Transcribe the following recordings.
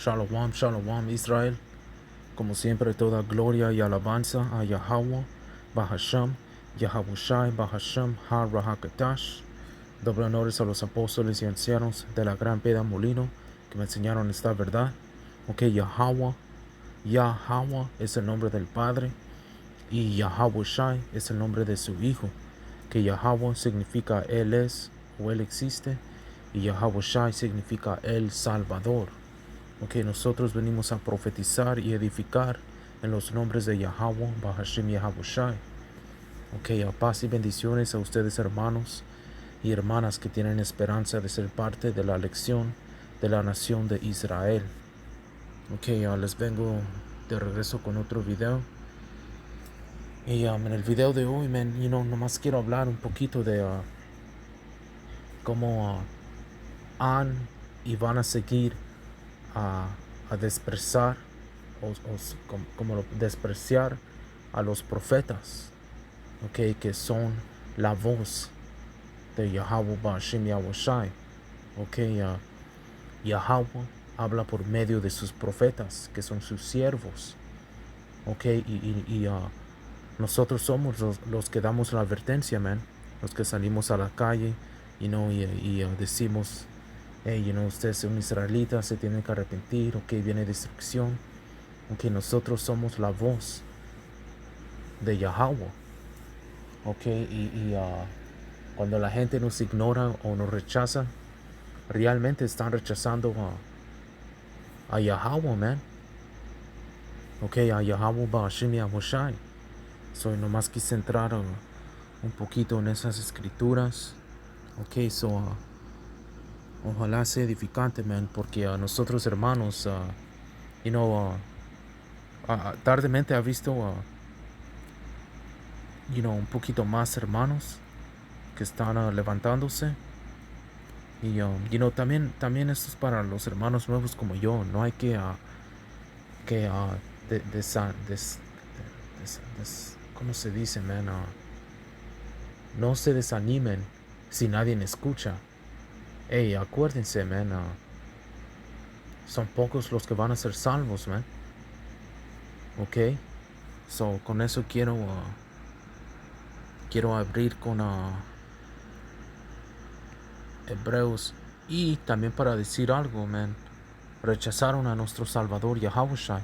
Shalom, shalom, Israel. Como siempre, toda gloria y alabanza a Yahweh, Bahasham, Yahabushai, Bahasham, Har Rahakatash. Doble honores a los apóstoles y ancianos de la gran Piedra Molino que me enseñaron esta verdad. Ok, Yahweh es el nombre del Padre y Yahabushai es el nombre de su Hijo. Que Yahweh significa Él es o Él existe y Yahabushai significa El Salvador. Ok, nosotros venimos a profetizar y edificar en los nombres de Yahweh, Bahashim Yahabushai. Ok, a paz y bendiciones a ustedes hermanos y hermanas que tienen esperanza de ser parte de la elección de la nación de Israel. Ok, les vengo de regreso con otro video. Y en el video de hoy, nomás quiero hablar un poquito de cómo han y van a seguir a despreciar como despreciar a los profetas, okay, que son la voz de Yahweh Bashim Yahushai. Okay, Yahweh habla por medio de sus profetas, que son sus siervos. Okay, y nosotros somos los que damos la advertencia, los que salimos a la calle y decimos, hey, usted es un israelita, se tiene que arrepentir, ok, viene destrucción. Ok, nosotros somos la voz de Yahweh. Ok, cuando la gente nos ignora o nos rechaza, realmente están rechazando a Yahweh, Ok, a Yahweh Ba'ashim Yahushai. Nomás quise centrar un poquito en esas escrituras. Ok, ojalá sea edificante, porque a nosotros hermanos, tardemente ha visto, un poquito más hermanos que están levantándose. Y, también esto es para los hermanos nuevos como yo. No hay que, ¿cómo se dice, no se desanimen si nadie escucha. Hey, acuérdense, son pocos los que van a ser salvos, Ok, con eso quiero abrir con Hebreos. Y también para decir algo, rechazaron a nuestro Salvador Yahushua.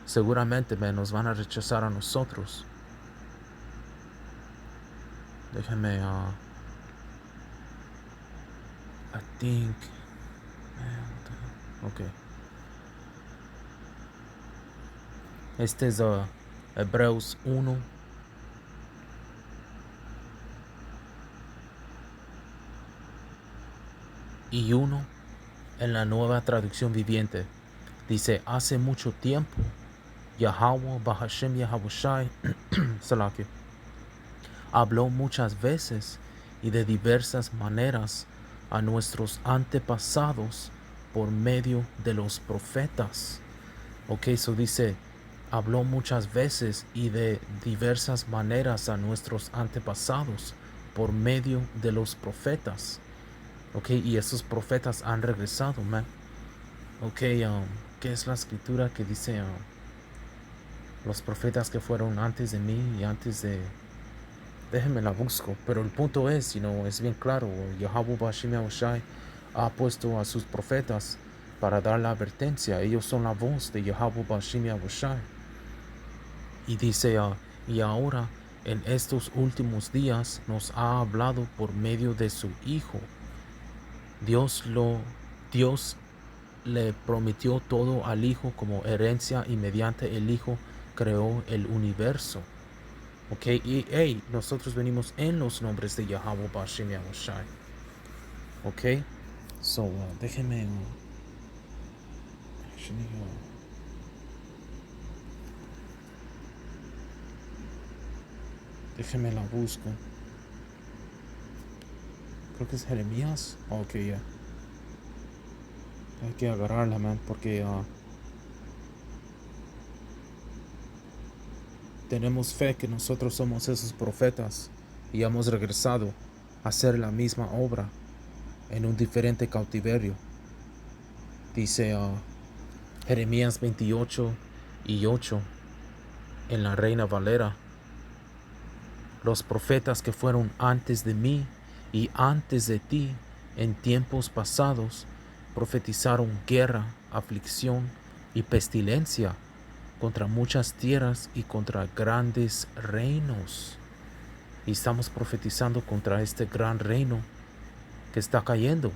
Seguramente, nos van a rechazar a nosotros. Déjenme, I think, ok. Este es Hebreos 1. Y 1 en la nueva traducción viviente. Dice, hace mucho tiempo, Yahweh Bahashim Yahabushai Salaki habló muchas veces y de diversas maneras a nuestros antepasados por medio de los profetas. Ok, eso dice, habló muchas veces y de diversas maneras a nuestros antepasados por medio de los profetas. Ok, y esos profetas han regresado, Ok, ¿qué es la escritura que dice los profetas que fueron antes de mí y antes de... Déjenme la busco, pero el punto es, es bien claro, Yahweh Bashim Yahushai ha puesto a sus profetas para dar la advertencia. Ellos son la voz de Yahweh Bashim Yahushai. Y dice, y ahora en estos últimos días nos ha hablado por medio de su Hijo. Dios le prometió todo al Hijo como herencia y mediante el Hijo creó el universo. Ok, y hey, nosotros venimos en los nombres de Yahweh Bashim Yahushai. Ok, déjenme. Déjenme la busco. Creo que es Jeremías. Ok, ya. Hay que agarrarla, porque tenemos fe que nosotros somos esos profetas y hemos regresado a hacer la misma obra en un diferente cautiverio. Dice Jeremías 28:8 en la Reina Valera. Los profetas que fueron antes de mí y antes de ti en tiempos pasados profetizaron guerra, aflicción y pestilencia contra muchas tierras y contra grandes reinos. Y estamos profetizando contra este gran reino que está cayendo,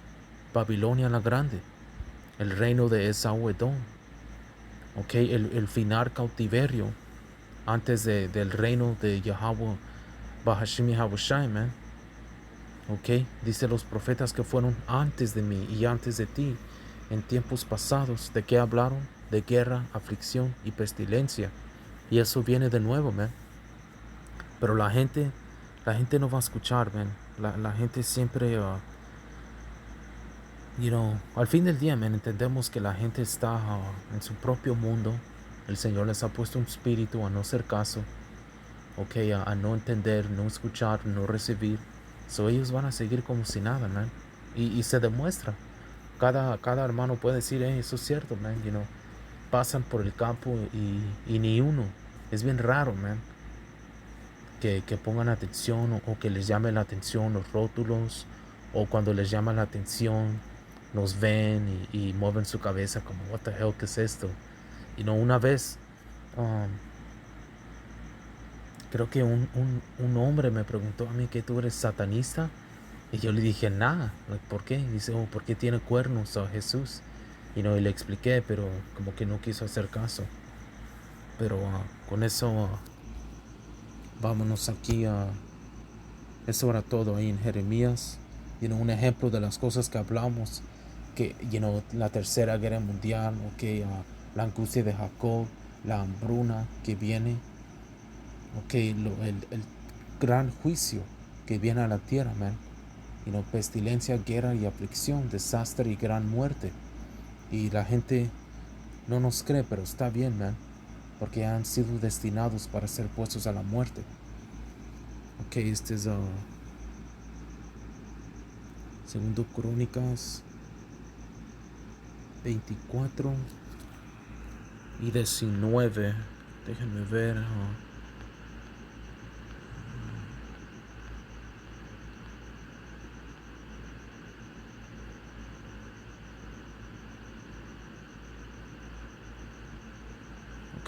Babilonia la Grande, el reino de Esaú Edom, el final cautiverio antes del reino de Yahweh Bahashim Yahushai, man. Dice los profetas que fueron antes de mí y antes de ti en tiempos pasados. ¿De qué hablaron? De guerra, aflicción y pestilencia. Y eso viene de nuevo, man. Pero la gente no va a escuchar, man. La gente siempre, al fin del día, man, entendemos que la gente está en su propio mundo. El Señor les ha puesto un espíritu a no hacer caso, a no entender, no escuchar, no recibir. So ellos van a seguir como si nada, man. Y se demuestra. Cada hermano puede decir, eso es cierto, man. Pasan por el campo y ni uno. Es bien raro, man, que pongan atención o que les llame la atención los rótulos, o cuando les llama la atención nos ven y mueven su cabeza como, what the hell, ¿qué es esto? Una vez creo que un hombre me preguntó a mí que tú eres satanista, y yo le dije, nada, ¿por qué? Dice, ¿por qué tiene cuernos a Jesús? Y le expliqué, pero como que no quiso hacer caso. Pero con eso vámonos aquí a... Eso era todo ahí en Jeremías. Un ejemplo de las cosas que hablamos, que la tercera guerra mundial, la angustia de Jacob, la hambruna que viene, el gran juicio que viene a la tierra, man. Pestilencia, guerra y aflicción, desastre y gran muerte. Y la gente no nos cree, pero está bien, man, porque han sido destinados para ser puestos a la muerte. Este es Segundo Crónicas 24 y 19. Déjenme ver.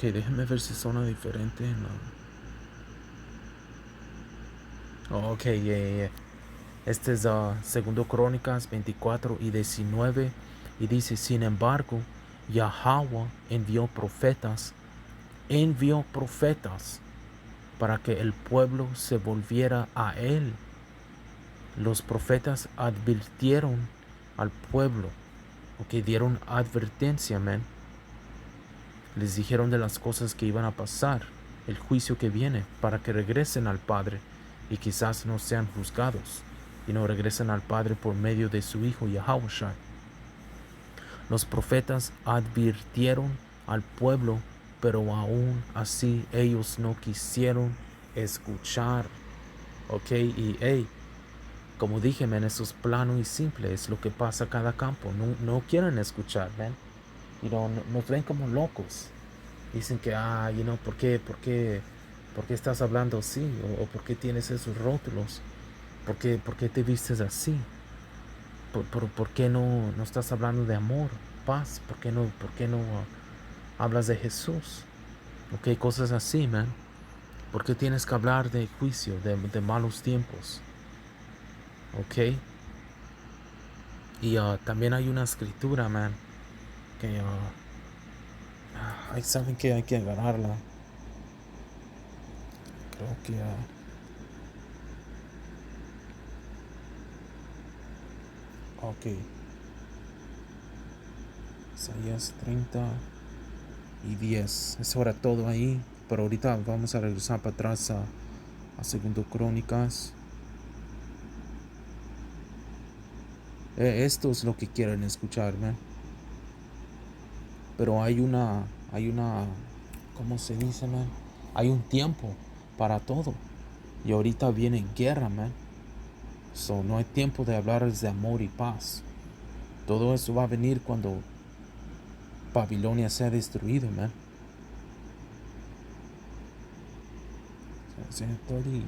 Déjenme ver si suena diferente. Yeah. Este es Segundo Crónicas 24 y 19. Y dice, sin embargo, Yahweh envió profetas para que el pueblo se volviera a él. Los profetas advirtieron al pueblo, dieron advertencia, man. Les dijeron de las cosas que iban a pasar, el juicio que viene, para que regresen al Padre y quizás no sean juzgados, y no regresen al Padre por medio de su Hijo Yahushua. Los profetas advirtieron al pueblo, pero aún así ellos no quisieron escuchar. Y como dije, man, eso es plano y simple, es lo que pasa a cada campo. No quieren escuchar, man. Nos ven como locos. Dicen que, ¿por qué estás hablando así? O ¿por qué tienes esos rótulos? ¿Por qué te vistes así? ¿Por qué no estás hablando de amor, paz? ¿Por qué no hablas de Jesús? Cosas así, man. ¿Por qué tienes que hablar de juicio, de malos tiempos? Y también hay una escritura, man, que saben que hay que agarrarla. Creo que Isaías 30 y 10. Eso era todo ahí, pero ahorita vamos a regresar para atrás a Segundo Crónicas. Esto es lo que quieren escuchar, man. Pero hay una, ¿cómo se dice, man? Hay un tiempo para todo. Y ahorita viene guerra, man. No hay tiempo de hablar de amor y paz. Todo eso va a venir cuando Babilonia sea destruido, man. Todo y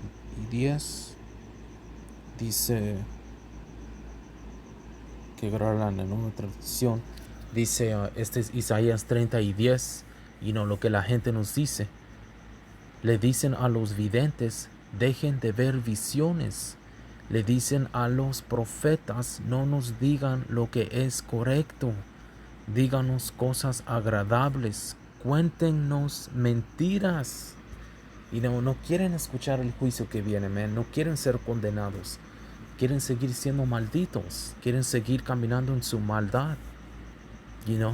10 dice que la nueva traducción dice, este es Isaías 30 y 10, y no lo que la gente nos dice. Le dicen a los videntes, dejen de ver visiones. Le dicen a los profetas, no nos digan lo que es correcto. Díganos cosas agradables. Cuéntenos mentiras. Y no quieren escuchar el juicio que viene, man. No quieren ser condenados. Quieren seguir siendo malditos. Quieren seguir caminando en su maldad. You know?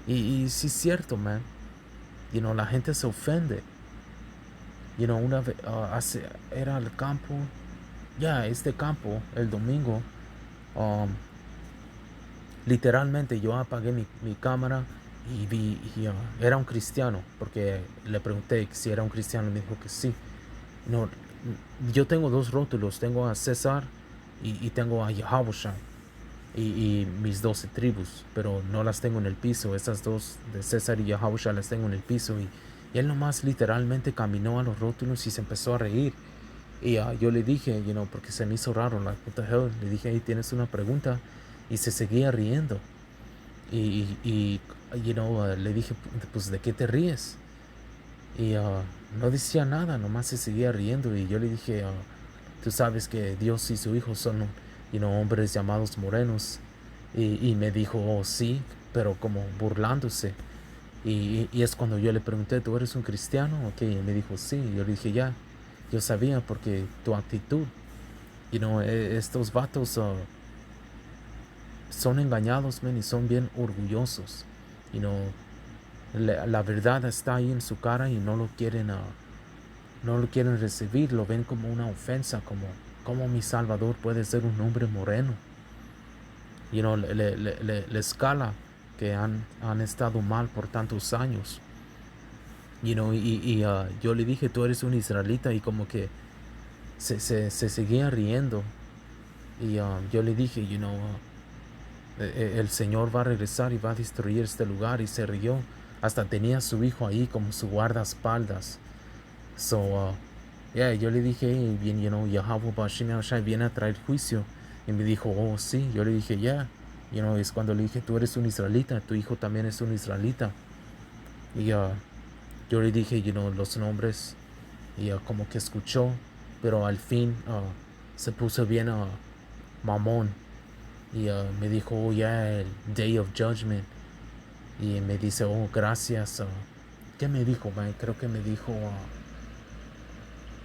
Y sí es cierto, man. La gente se ofende. Una vez era el campo. Este campo, el domingo. um, Literalmente yo apagué mi cámara y vi, era un cristiano, porque le pregunté si era un cristiano y me dijo que sí. No, yo tengo dos rótulos, tengo a César y tengo a Yahushua y mis 12 tribus, pero no las tengo en el piso. Esas dos de César y Yahushua las tengo en el piso, y él nomás literalmente caminó a los rótulos y se empezó a reír. Y yo le dije, porque se me hizo raro, like, what the hell, le dije, hey, ¿tienes una pregunta? Y se seguía riendo. Y le dije, pues, ¿de qué te ríes? Y no decía nada, nomás se seguía riendo. Y yo le dije, tú sabes que Dios y su hijo son, hombres llamados morenos. Y me dijo, oh, sí, pero como burlándose. Y es cuando yo le pregunté, ¿tú eres un cristiano? Ok, y me dijo, sí. Y yo le dije, ya, yo sabía porque tu actitud, estos vatos son engañados, man, y son bien orgullosos. You know, la verdad está ahí en su cara y no lo quieren recibir, lo ven como una ofensa, como mi Salvador puede ser un hombre moreno. Le escala que han estado mal por tantos años. Yo le dije, tú eres un israelita, y como que se seguía riendo. Y yo le dije, el Señor va a regresar y va a destruir este lugar, y se rió. Hasta tenía a su hijo ahí como su guardaespaldas. So, yo le dije, hey, bien, Yahweh Bashim Yahushai viene a traer juicio. Y me dijo, oh, sí. Yo le dije, es cuando le dije, tú eres un israelita, tu hijo también es un israelita. Y yo le dije, los nombres, y como que escuchó, pero al fin se puso bien mamón. Y me dijo, oh, el Day of Judgment. Y me dice, oh, gracias. ¿Qué me dijo, man? Creo que me dijo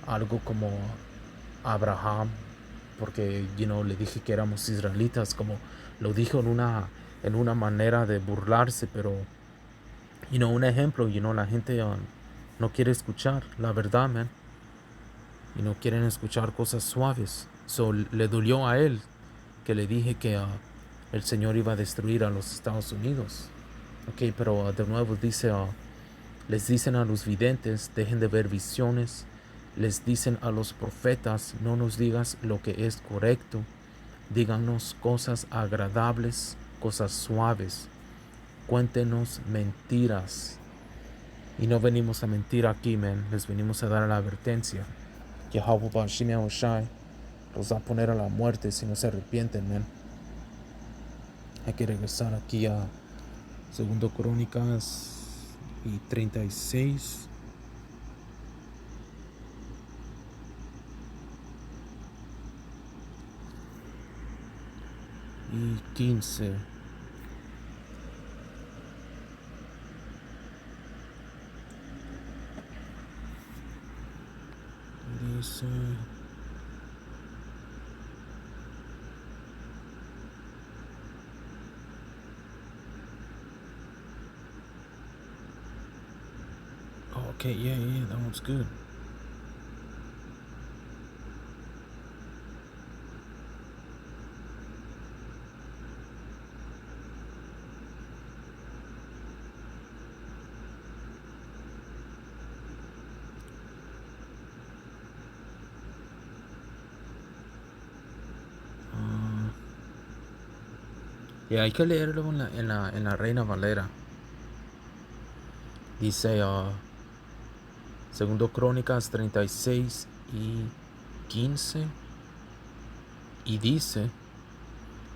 algo como Abraham, porque, le dije que éramos israelitas, como lo dijo en una manera de burlarse, pero, un ejemplo, la gente no quiere escuchar la verdad, man. Y no quieren escuchar cosas suaves. So, le dolió a él que le dije que el Señor iba a destruir a los Estados Unidos. Ok, pero de nuevo dice, les dicen a los videntes, dejen de ver visiones. Les dicen a los profetas, no nos digas lo que es correcto. Díganos cosas agradables, cosas suaves. Cuéntenos mentiras. Y no venimos a mentir aquí, man. Les venimos a dar la advertencia. Yahweh Bashim Yahushai los va a poner a la muerte si no se arrepienten, man. Hay que regresar aquí a Segundo Crónicas y 36. Y 15. Dice... Oh, okay, yeah, that one's good. Hay que leerlo en la Reina Valera. Dice Segundo Crónicas 36 y 15. Y dice,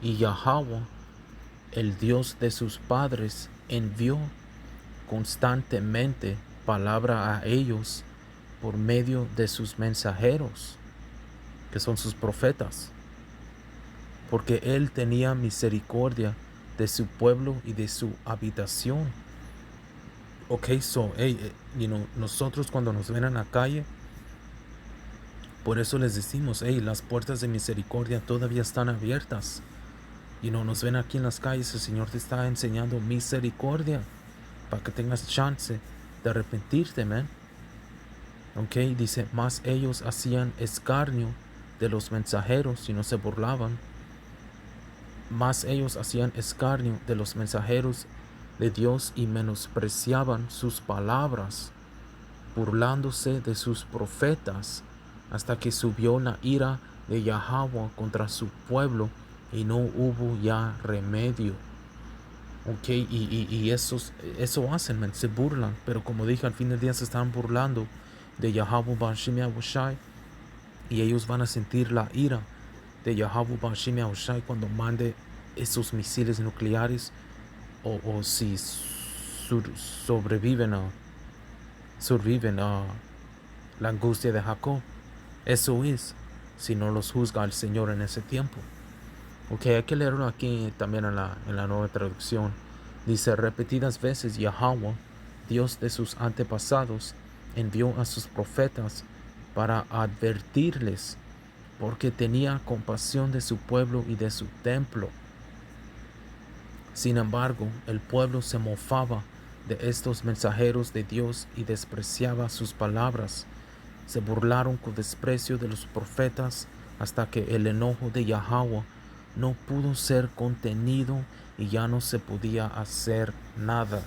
y Yahweh, el Dios de sus padres, envió constantemente palabra a ellos por medio de sus mensajeros, que son sus profetas, porque él tenía misericordia de su pueblo y de su habitación. Ok, so, nosotros cuando nos ven en la calle, por eso les decimos, las puertas de misericordia todavía están abiertas. Nos ven aquí en las calles, el Señor te está enseñando misericordia para que tengas chance de arrepentirte, man. Ok, dice, más ellos hacían escarnio de los mensajeros y no se burlaban. Más ellos hacían escarnio de los mensajeros de Dios y menospreciaban sus palabras, burlándose de sus profetas, hasta que subió la ira de Yahweh contra su pueblo y no hubo ya remedio. Ok, y eso hacen, man, se burlan, pero como dije, al fin del día se están burlando de Yahweh Bashim Yahushai, y ellos van a sentir la ira de Yahweh Bashim Yahushai cuando mande esos misiles nucleares, o si sobreviven a la angustia de Jacob. Eso es, si no los juzga el Señor en ese tiempo. Ok, hay que leerlo aquí también en la nueva traducción. Dice, repetidas veces Yahweh, Dios de sus antepasados, envió a sus profetas para advertirles, porque tenía compasión de su pueblo y de su templo. Sin embargo, el pueblo se mofaba de estos mensajeros de Dios y despreciaba sus palabras. Se burlaron con desprecio de los profetas hasta que el enojo de Yahweh no pudo ser contenido y ya no se podía hacer nada.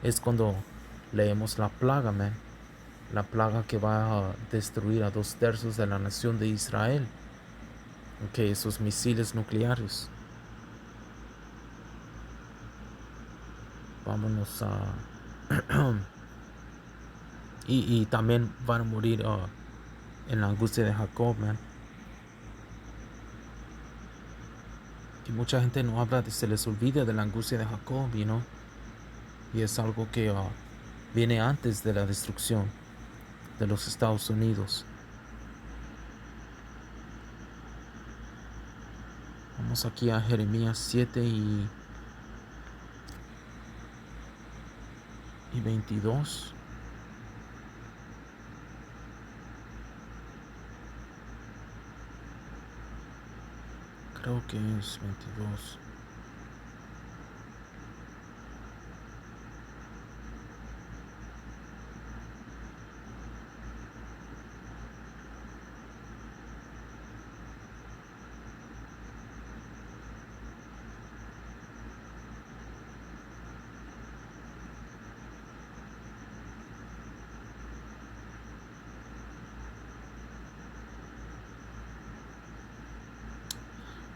Es cuando leemos la plaga, man. La plaga que va a destruir a 2/3 de la nación de Israel. Ok, esos misiles nucleares. Vámonos a... y también van a morir en la angustia de Jacob, man. Y mucha gente no habla, se les olvida de la angustia de Jacob, y es algo que viene antes de la destrucción de los Estados Unidos. Vamos aquí a Jeremías 7 y 22. Creo que es 22.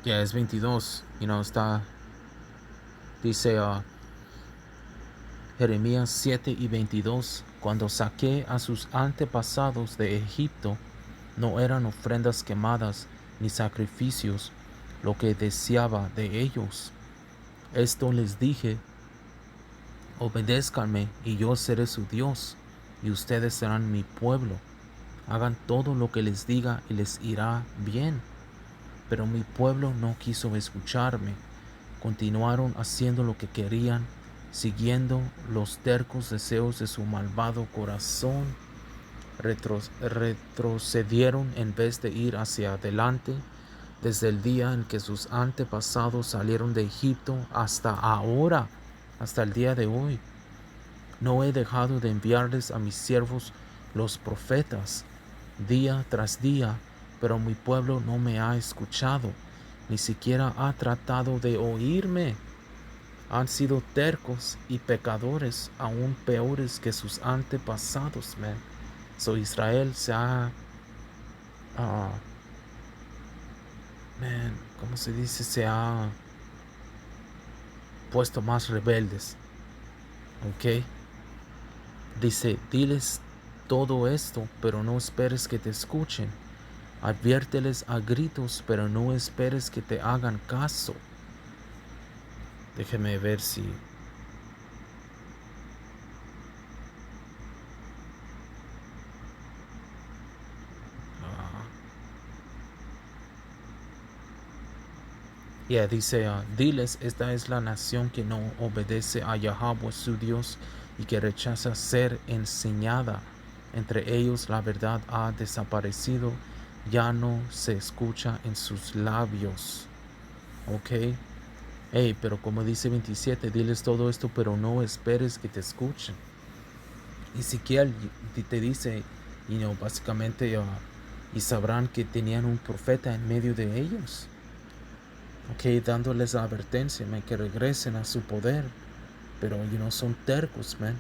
Ya es 22. Dice Jeremías 7 y 22. Cuando saqué a sus antepasados de Egipto, no eran ofrendas quemadas ni sacrificios lo que deseaba de ellos. Esto les dije: obedézcanme y yo seré su Dios, y ustedes serán mi pueblo. Hagan todo lo que les diga y les irá bien. Pero mi pueblo no quiso escucharme. Continuaron haciendo lo que querían, siguiendo los tercos deseos de su malvado corazón. Retrocedieron en vez de ir hacia adelante. Desde el día en que sus antepasados salieron de Egipto hasta ahora, hasta el día de hoy, no he dejado de enviarles a mis siervos los profetas día tras día, pero mi pueblo no me ha escuchado, ni siquiera ha tratado de oírme. Han sido tercos y pecadores, aún peores que sus antepasados, man. So Israel se ha, ¿cómo se dice? Se ha puesto más rebeldes. Ok. Dice, diles todo esto, pero no esperes que te escuchen. Adviérteles a gritos, pero no esperes que te hagan caso. Déjeme ver si... dice, diles, esta es la nación que no obedece a Yahweh su Dios y que rechaza ser enseñada. Entre ellos la verdad ha desaparecido, ya no se escucha en sus labios. Ok. Hey, pero como dice 27, diles todo esto, pero no esperes que te escuchen. Ezequiel te dice, básicamente, y sabrán que tenían un profeta en medio de ellos. Ok, dándoles la advertencia, man, que regresen a su poder. Pero, son tercos, man.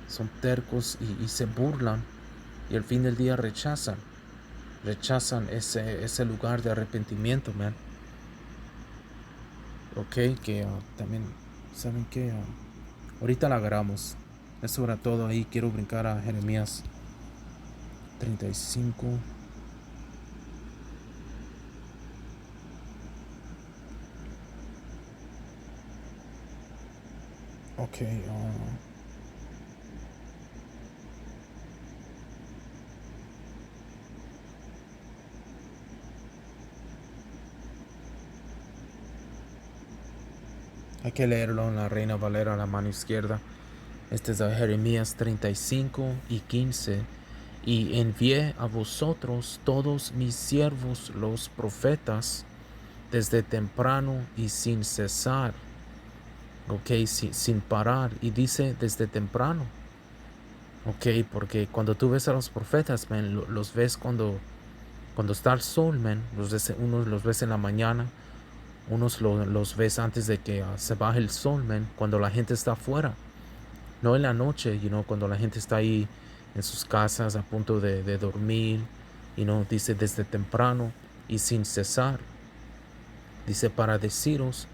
Son tercos y se burlan. Y al fin del día rechazan. Rechazan ese lugar de arrepentimiento, man. Ok, que también, ¿saben qué? Ahorita la agarramos. Eso era todo ahí. Quiero brincar a Jeremías 35. Ok. Hay que leerlo en la Reina Valera a la mano izquierda. Este es de Jeremías 35 y 15. Y envié a vosotros todos mis siervos los profetas desde temprano y sin cesar. Ok, sin parar. Y dice desde temprano. Ok, porque cuando tú ves a los profetas, man, los ves cuando está el sol, man. Unos los ves en la mañana, unos los ves antes de que se baje el sol, man. Cuando la gente está afuera. No en la noche, cuando la gente está ahí en sus casas a punto de dormir, dice desde temprano y sin cesar. Dice para deciros,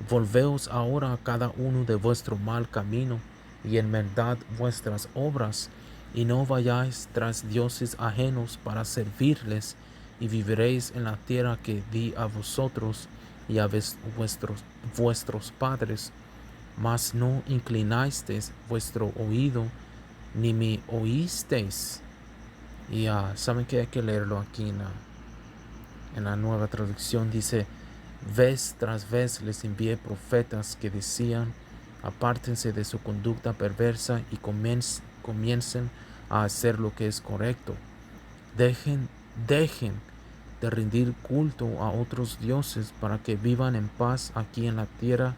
volveos ahora a cada uno de vuestro mal camino y enmendad vuestras obras, y no vayáis tras dioses ajenos para servirles, y viviréis en la tierra que di a vosotros y a vuestros padres, mas no inclinasteis vuestro oído, ni me oísteis. Y saben que hay que leerlo aquí en la nueva traducción. Dice, vez tras vez les envié profetas que decían, apártense de su conducta perversa y comiencen a hacer lo que es correcto. Dejen de rendir culto a otros dioses para que vivan en paz aquí en la tierra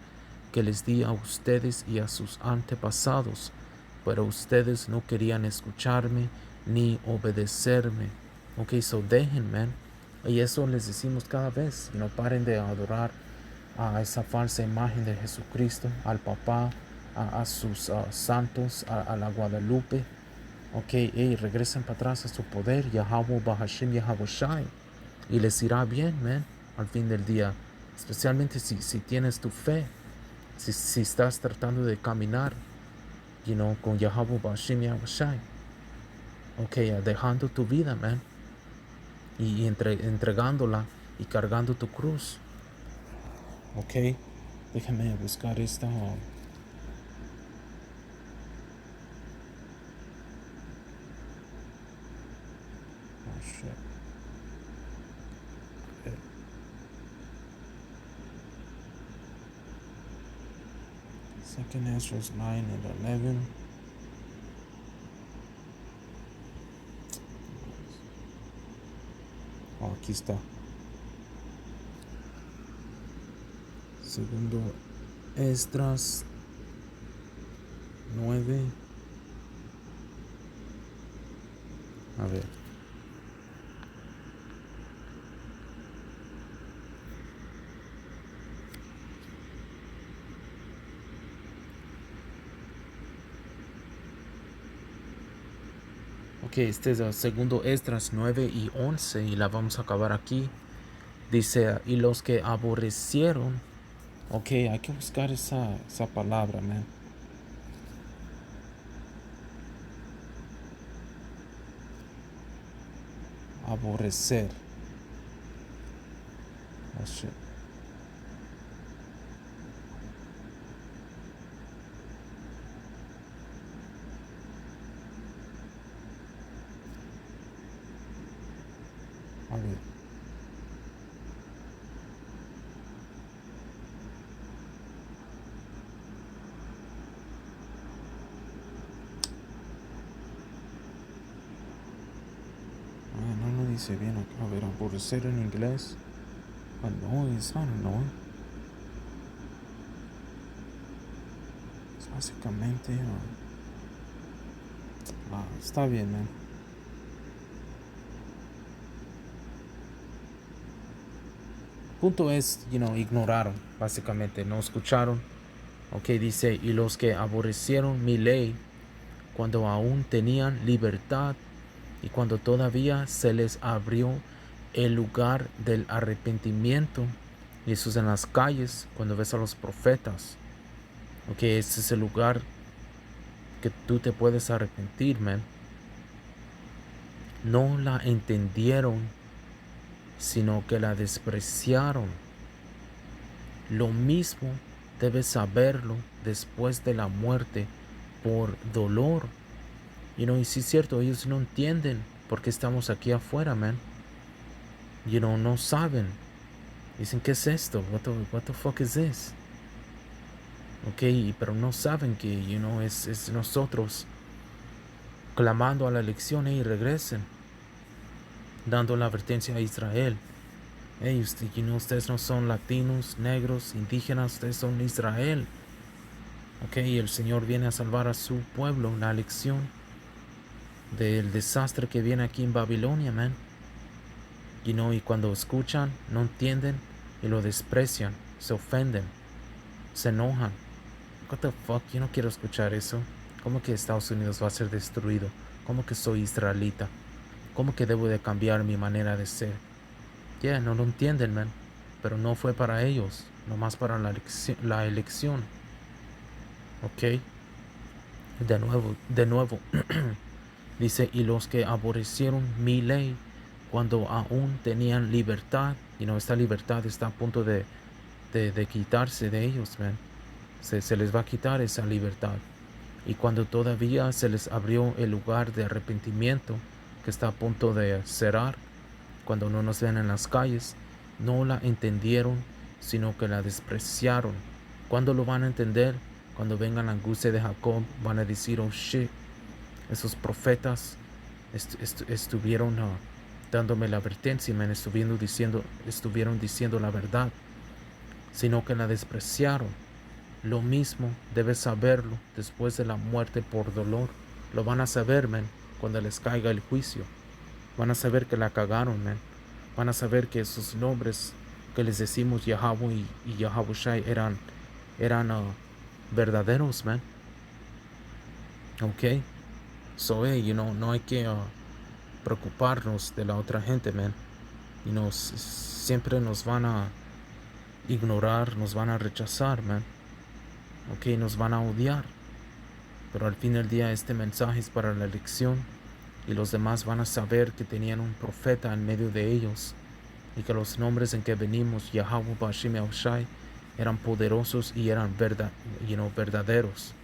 que les di a ustedes y a sus antepasados, pero ustedes no querían escucharme ni obedecerme. Ok, so dejen, man. Y eso les decimos cada vez. No paren de adorar a esa falsa imagen de Jesucristo, al papá, a sus santos, a la Guadalupe. Ok, regresen para atrás a su poder, Yahweh Bahashim Yahweh Shai, y les irá bien, man, al fin del día. Especialmente si tienes tu fe, si estás tratando de caminar, con Yahweh Bahashim Yahweh Shai. Ok, dejando tu vida, man, y entregándola y cargando tu cruz. Ok, déjame buscar esta. Shit. Second Ezra 9 and 11. Aquí está. Segundo Esdras 9. A ver. Ok, este es el segundo Esdras 9 y 11 y la vamos a acabar aquí. Dice, y los que aborrecieron. Ok, hay que buscar esa palabra, man. aborrecer. Oh, shit. A ver. No lo dice bien acá. A ver, aborrecer en inglés. Annoy, it's not annoy. Es básicamente. Está bien, man. Punto es, ignoraron, básicamente, no escucharon. Ok, dice, y los que aborrecieron mi ley cuando aún tenían libertad y cuando todavía se les abrió el lugar del arrepentimiento. Y eso es en las calles, cuando ves a los profetas. Ok, ese es el lugar que tú te puedes arrepentir, man. No la entendieron, sino que la despreciaron. Lo mismo debes saberlo después de la muerte por dolor. Y sí es cierto, ellos no entienden por qué estamos aquí afuera, man. No saben. Dicen, ¿qué es esto? What the fuck is this? Ok, pero no saben que, es nosotros clamando a la elección y regresen, dando la advertencia a Israel. Hey, ustedes no son latinos, negros, indígenas, ustedes son Israel. Ok, el Señor viene a salvar a su pueblo, la elección del desastre que viene aquí en Babilonia, man. Y cuando escuchan, no entienden y lo desprecian, se ofenden, se enojan. What the fuck, yo no quiero escuchar eso. ¿Cómo que Estados Unidos va a ser destruido? ¿Cómo que soy israelita? ¿Cómo que debo de cambiar mi manera de ser? No lo entienden, man. Pero no fue para ellos, nomás para la elección. Ok. De nuevo. Dice, y los que aborrecieron mi ley cuando aún tenían libertad. Esta libertad está a punto de quitarse de ellos, man. Se les va a quitar esa libertad. Y cuando todavía se les abrió el lugar de arrepentimiento, que está a punto de cerrar, cuando no nos ven en las calles, no la entendieron, sino que la despreciaron. ¿Cuándo lo van a entender? Cuando venga la angustia de Jacob, van a decir, oh shit, esos profetas estuvieron dándome la advertencia, man, estuvieron diciendo la verdad, sino que la despreciaron. Lo mismo debes saberlo después de la muerte por dolor. Lo van a saber, man, cuando les caiga el juicio. Van a saber que la cagaron, man. Van a saber que esos nombres que les decimos Yahweh y Yahawashi eran verdaderos, man. Ok. So, no hay que preocuparnos de la otra gente, man. Siempre nos van a ignorar, nos van a rechazar, man. Ok, nos van a odiar. Pero al fin del día este mensaje es para la elección. Y los demás van a saber que tenían un profeta en medio de ellos. Y que los nombres en que venimos, Yahweh, Bashim, Yahushai, eran poderosos y eran verdaderos.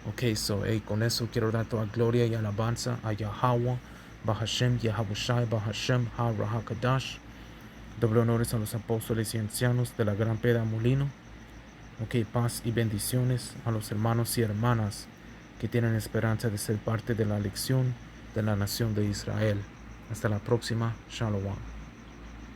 Ok, so, con eso quiero dar toda gloria y alabanza a Yahweh, Bahashem, Yahushai, Bahashem, Ha-Rahakadash. Doble honores a los apóstoles y ancianos de la Gran Piedra Molino. Ok, paz y bendiciones a los hermanos y hermanas que tienen esperanza de ser parte de la elección de la nación de Israel. Hasta la próxima. Shalom.